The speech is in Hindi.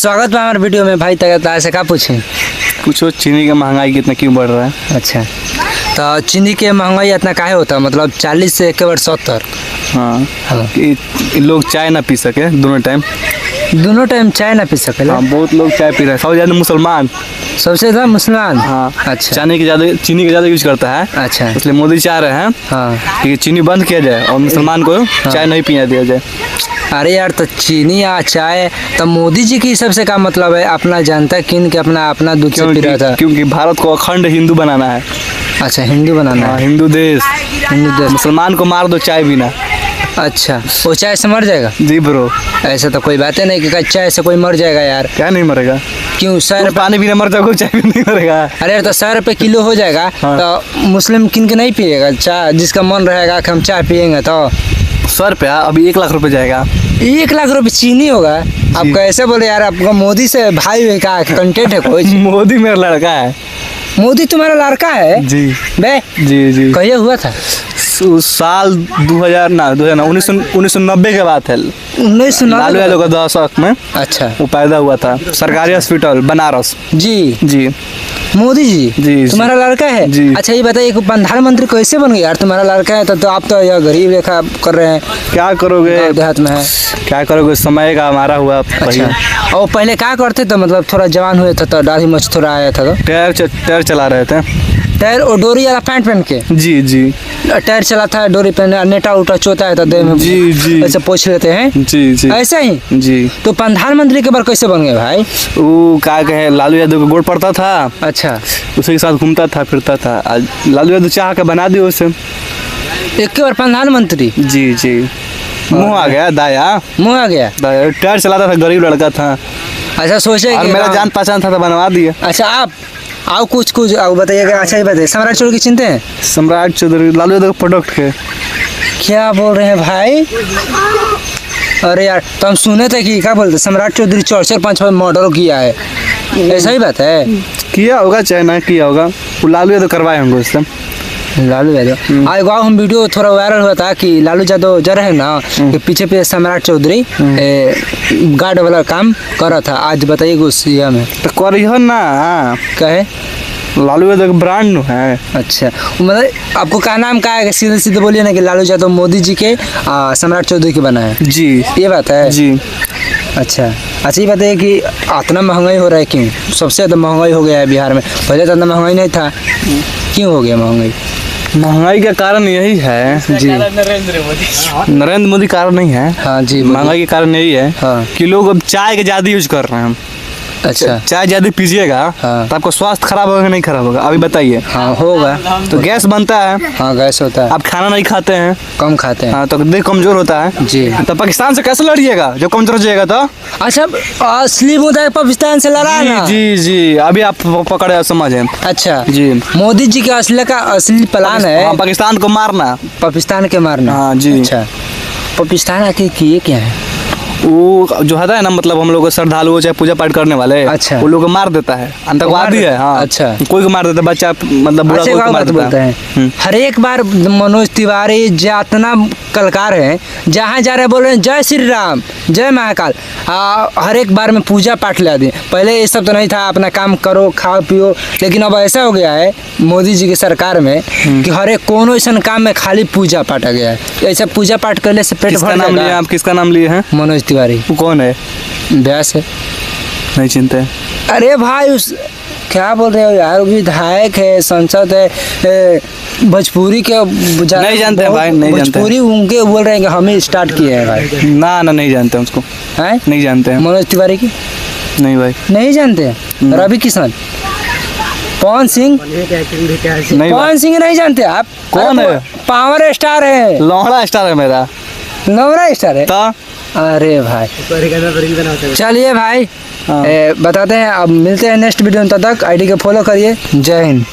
स्वागत है हमारे वीडियो में भाई। तक से क्या पूछे कुछ चीनी की महंगाई कितना क्यों बढ़ रहा है? अच्छा, तो चीनी के महंगाई इतना काहे होता है? मतलब 40 से एक बार 70। हाँ, हाँ। कि लोग चाय ना पी सके दोनों टाइम चाय ना पी सके। हाँ, बहुत लोग चाय पी रहे हैं, सबसे ज़्यादा मुसलमान। सबसे ज़्यादा मुसलमान। हाँ, अच्छा, चीनी का ज़्यादा यूज करता है। अच्छा, इसलिए मोदी चाह रहे हैं हाँ कि चीनी बंद किया जाए और मुसलमान को चाय नहीं पीने दिया जाए। अरे यार, तो चीनी या चाय तो मोदी जी की सबसे का मतलब है अपना जनता किन के अपना दूध से पी रहा था। क्योंकि भारत को अखंड हिंदू बनाना है। अच्छा, हिंदू बनाना है। हिंदू देश। मुसलमान को मार दो चाय बिना। अच्छा, वो चाय से मर जाएगा? जी ब्रो, ऐसा तो कोई बात है नहीं कि चाय से कोई मर जाएगा यार। क्या नहीं मरेगा? क्यों? 100 पानी बिना मर जाओगे, चाय भी नहीं मरेगा। अरे यार, तो 100 रुपये किलो हो जाएगा। हाँ। तो मुस्लिम किन के नहीं पिएगा चाय? जिसका मन रहेगा कि हम चाय पियेंगे तो 100 रुपया अभी 1 लाख रुपए जाएगा। 1 लाख रुपये चीनी होगा? आप कैसे बोले यार? आपका मोदी से भाई का कंटेंट है कोई? मोदी मेरा लड़का है। मोदी तुम्हारा लड़का है? जी बे जी जी। कहिए हुआ था? साल 1990 के बात है। 1990 लालू यादव का दशक में अच्छा, वो पैदा हुआ था। सरकारी हॉस्पिटल बनारस। जी जी मोदी जी जी तुम्हारा लड़का है? जी। अच्छा, ये बताइए प्रधानमंत्री कैसे बन गया यार? तुम्हारा लड़का है तो आप तो यह गरीब रेखा कर रहे हैं। क्या करोगे? गाँव देहात में है। क्या करोगे? समय का हमारा हुआ। अच्छा, और पहले क्या करते थे? मतलब थोड़ा जवान हुए थे तो दाढ़ी मछ थोड़ा आया था तो टायर चला रहे थे। टायर और डोरी वाला पैंट पहन के? जी जी। टायर चलाता है, डोरी पहन, नेटा उटा चोता है तो देह में जी जी ऐसे पोछ लेते हैं। जी जी ऐसा ही। जी। तो प्रधानमंत्री के बार कैसे बन गए भाई? वो क्या कहे, लालू यादव को गोड़ पड़ता था। अच्छा, उसी के साथ घूमता था फिरता था। आज लालू यादव चाह के बना दिया उसे। एक के बार प्रधानमंत्री? जी जी। मुँह आ गया दाया। मुँह आ गया। टायर चलाता था, गरीब लड़का था। अच्छा, सोचे और कि मेरा जान पहचान था तो बनवा दिया। अच्छा, आप आओ कुछ आओ बताइएगा। अच्छा, ये बताइए, सम्राट चौधरी चिनते हैं? सम्राट चौधरी लालू यादव प्रोडक्ट है। क्या बोल रहे हैं भाई? अरे यार, तो हम सुने थे कि क्या बोलते, सम्राट चौधरी 4-5 मर्डर किया है। ऐसा ही बात है? किया होगा चाहे ना किया होगा, वो लालू यादव करवाए होंगे उससे। लालू यादव आज गाँव हम वीडियो थोड़ा वायरल हुआ था कि लालू यादव जो है ना कि पीछे सम्राट चौधरी गार्ड वाला काम कर रहा था। आज बताइए उस में तो करियो ना। कहे लालू यादव ब्रांड है। अच्छा, मतलब आपको क्या नाम का है? सीधे सीधे बोलिए ना कि लालू यादव मोदी जी के सम्राट चौधरी के बना है। जी, ये बात है। जी अच्छा, ये बताइए कि इतना महंगाई हो रहा है क्यों? सबसे ज़्यादा महंगाई हो गया है बिहार में। पहले तो इतना महंगाई नहीं था, क्यों हो गया महंगाई? महंगाई का कारण यही है जी, नरेंद्र मोदी कारण नहीं है। हाँ जी, महंगाई के कारण यही है हाँ। कि लोग अब चाय के ज़्यादा यूज कर रहे हैं। अच्छा, चाय ज़्यादा पीजिएगा हाँ। तो आपको स्वास्थ्य खराब होगा नहीं खराब होगा? अभी बताइए। हाँ, होगा। तो गैस बनता है। हाँ, गैस होता है। आप खाना नहीं खाते हैं, कम खाते हैं। हाँ, तो देह कमजोर होता है। जी। तो पाकिस्तान से कैसे लड़िएगा जो कमजोर हो जाएगा? तो अच्छा, असली मुद्दा पाकिस्तान से लड़ा है ना? जी जी, अभी आप पकड़े समझे। अच्छा जी, मोदी जी के असली प्लान है हाँ, पाकिस्तान को मारना। पाकिस्तान के मारना। हाँ जी। अच्छा, पाकिस्तान आके किए क्या है? वो जो होता है ना, मतलब हम लोग श्रद्धालु चाहे पूजा पाठ करने वाले, अच्छा। वो लोग को मार देता है, आतंकवादी है। हाँ, अच्छा, कोई को मार देता है, बच्चा मतलब बुरा कोई को मार देता है। हर एक बार मनोज तिवारी जितना कलाकार है जहाँ जा रहे बोल रहे हैं जय श्री राम, जय महाकाल। हर एक बार में पूजा पाठ ला दिए। पहले ये सब तो नहीं था, अपना काम करो खाओ पियो। लेकिन अब ऐसा हो गया है मोदी जी की सरकार में कि हर एक कोनो ऐसा काम में खाली पूजा पाठ आ गया है। ऐसा पूजा पाठ करने से पेट भर नाम लिए आप? किसका नाम लिए हैं? मनोज तिवारी। वो कौन है? व्यास है। नहीं चिंता। अरे भाई, उस क्या बोल रहे हो यार? विधायक है, सांसद है, भोजपुरी के नहीं जानते हैं भाई, नहीं जानते। भोजपुरी उनके बोल रहे हैं कि हम ही स्टार्ट किए हैं भाई। ना नहीं जानते हैं उसको। हैं? नहीं जानते हैं मनोज तिवारी की? नहीं भाई, नहीं जानते हैं। रवि किशन, पवन सिंह नहीं। पवन सिंह नहीं जानते आप? कौन है? पावर स्टार है, लोहड़ा स्टार है मेरा। लोहड़ा स्टार है। तो अरे भाई, चलिए भाई, बताते हैं। अब मिलते हैं नेक्स्ट वीडियो में। तब तक आईडी को फॉलो करिए। जय हिंद।